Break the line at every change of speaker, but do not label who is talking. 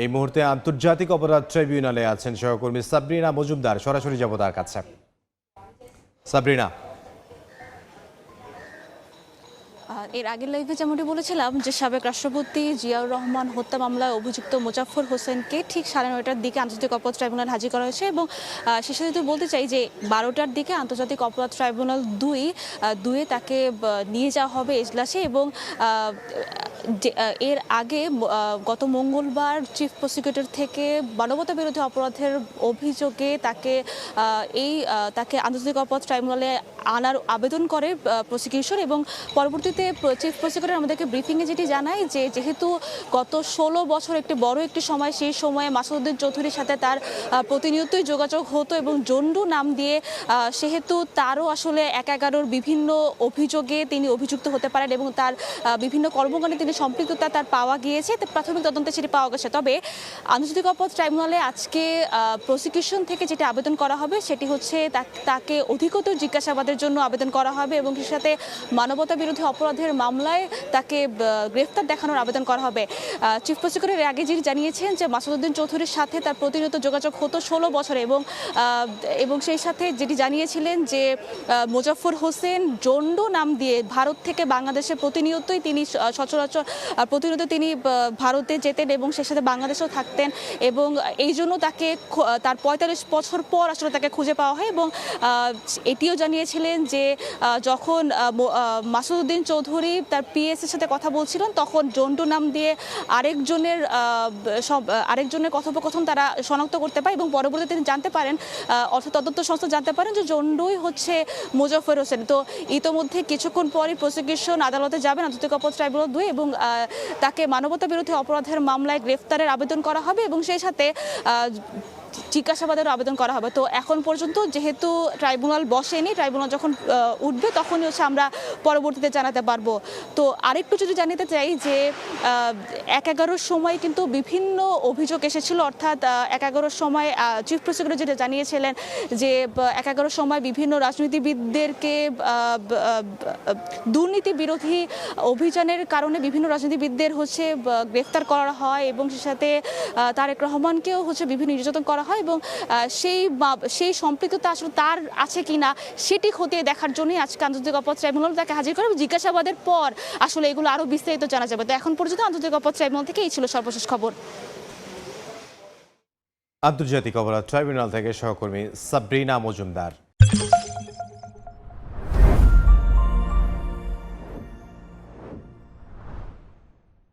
এই মুহূর্তে আন্তর্জাতিক অপরাধ ট্রাইব্যুনালে আছেন সহকর্মী সাবরিনা মজুমদার। সরাসরি যাব তার কাছে। সাবরিনা,
এর আগের লাইভে যেমনটি বলেছিলাম যে সাবেক রাষ্ট্রপতি জিয়াউর রহমান হত্যা মামলায় অভিযুক্ত মোজাফফর হোসেনকে ঠিক 9:30টার দিকে আন্তর্জাতিক অপরাধ ট্রাইব্যুনাল হাজির করা হয়েছে এবং সে সাথে বলতে চাই যে 12টার দিকে আন্তর্জাতিক অপরাধ ট্রাইব্যুনাল দুয়ে তাকে নিয়ে যাওয়া হবে এজলাসে এবং এর আগে গত মঙ্গলবার চিফ প্রসিকিউটর থেকে মানবতা বিরোধী অপরাধের অভিযোগে তাকে আন্তর্জাতিক অপরাধ ট্রাইব্যুনালে আনার আবেদন করে প্রসিকিউশন এবং পরবর্তীতে চিফ প্রসিকিউটর আমাদেরকে ব্রিফিংয়ে যেটি জানায় যে যেহেতু গত 16 বছর একটি সময়, সেই সময়ে মাসুদউদ্দিন চৌধুরীর সাথে তার প্রতিনিয়তই যোগাযোগ হতো এবং জন্ডু নাম দিয়ে সেহেতু তারও আসলে 1-11 বিভিন্ন অভিযোগে তিনি অভিযুক্ত হতে পারেন এবং তার বিভিন্ন কর্মকাণ্ডে তিনি সম্পৃক্ততা তার পাওয়া গিয়েছে, প্রাথমিক তদন্তে সেটি পাওয়া গেছে। তবে আন্তর্জাতিক অপরাধ ট্রাইব্যুনালে আজকে প্রসিকিউশন থেকে যেটি আবেদন করা হবে সেটি হচ্ছে তাকে অধিকতর জিজ্ঞাসাবাদের জন্য আবেদন করা হবে এবং সেই সাথে মানবতা বিরোধী অপরাধের মামলায় তাকে গ্রেফতার দেখানোর আবেদন করা হবে। চিফ প্রসিকিউটর আগে যিনি জানিয়েছেন যে মাসুদউদ্দিন চৌধুরীর সাথে তার প্রতিনিয়ত যোগাযোগ হতো 16 বছরে এবং সেই সাথে যেটি জানিয়েছিলেন যে মোজাফফর হোসেন জন্ডু নাম দিয়ে ভারত থেকে বাংলাদেশে প্রতিনিয়তই তিনি সচরাচর তিনি ভারতে যেতেন এবং সেই সাথে বাংলাদেশেও থাকতেন এবং এই জন্য তাকে তার 45 বছর পর আসলে তাকে খুঁজে পাওয়া হয় এবং এটিও জানিয়েছিলেন যে যখন মাসুদউদ্দিন চৌধুরী তার পিএসের সাথে কথা বলছিলেন তখন জন্ডু নাম দিয়ে আরেকজনের কথোপকথন তারা শনাক্ত করতে পারে এবং পরবর্তীতে তিনি জানতে পারেন, অর্থ তদন্ত সংস্থা জানতে পারেন যে জন্ডুই হচ্ছে মোজাফফর হোসেন। তো ইতোমধ্যে কিছুক্ষণ পরই প্রসিকিউশন আদালতে যাবেন আন্তর্জাতিক অপরাধ ট্রাইব্যুনাল 2 এবং তাকে মানবতা বিরোধী অপরাধের মামলায় গ্রেফতারের আবেদন করা হবে এবং সেই সাথে জিজ্ঞাসাবাদের আবেদন করা হবে। তো এখন পর্যন্ত যেহেতু ট্রাইব্যুনাল বসেনি, ট্রাইব্যুনাল যখন উঠবে তখনই হচ্ছে আমরা পরবর্তীতে জানাতে পারবো। তো আরেকটু যদি জানাতে চাই যে 1-11 সময় কিন্তু বিভিন্ন অভিযোগ এসেছিল, অর্থাৎ 1-11 সময় চিফ প্রসিকিউটর যেটা জানিয়েছিলেন যে 1-11 সময় বিভিন্ন রাজনীতিবিদদেরকে দুর্নীতি বিরোধী অভিযানের কারণে বিভিন্ন রাজনীতিবিদদের হচ্ছে গ্রেফতার করা হয় এবং সেই সাথে তারেক রহমানকেও হচ্ছে বিভিন্ন নির্যাতন করা হয় এবং সেই সম্পৃক্ততা আসলে তার আছে কিনা সেটি খতিয়ে দেখার জন্যই আজকে আন্তর্জাতিক অপরাধ ট্রাইব্যুনাল তাকে হাজির করে জিজ্ঞাসাবাদের পর আসলে এগুলো আরো বিস্তারিত জানা যাবে। তো এখন পর্যন্ত আন্তর্জাতিক অপরাধ ট্রাইব্যুনাল থেকে এই ছিল সর্বশেষ খবর।
আন্তর্জাতিক অপরাধ ট্রাইব্যুনাল থেকে সহকর্মী সাবরিনা মজুমদার।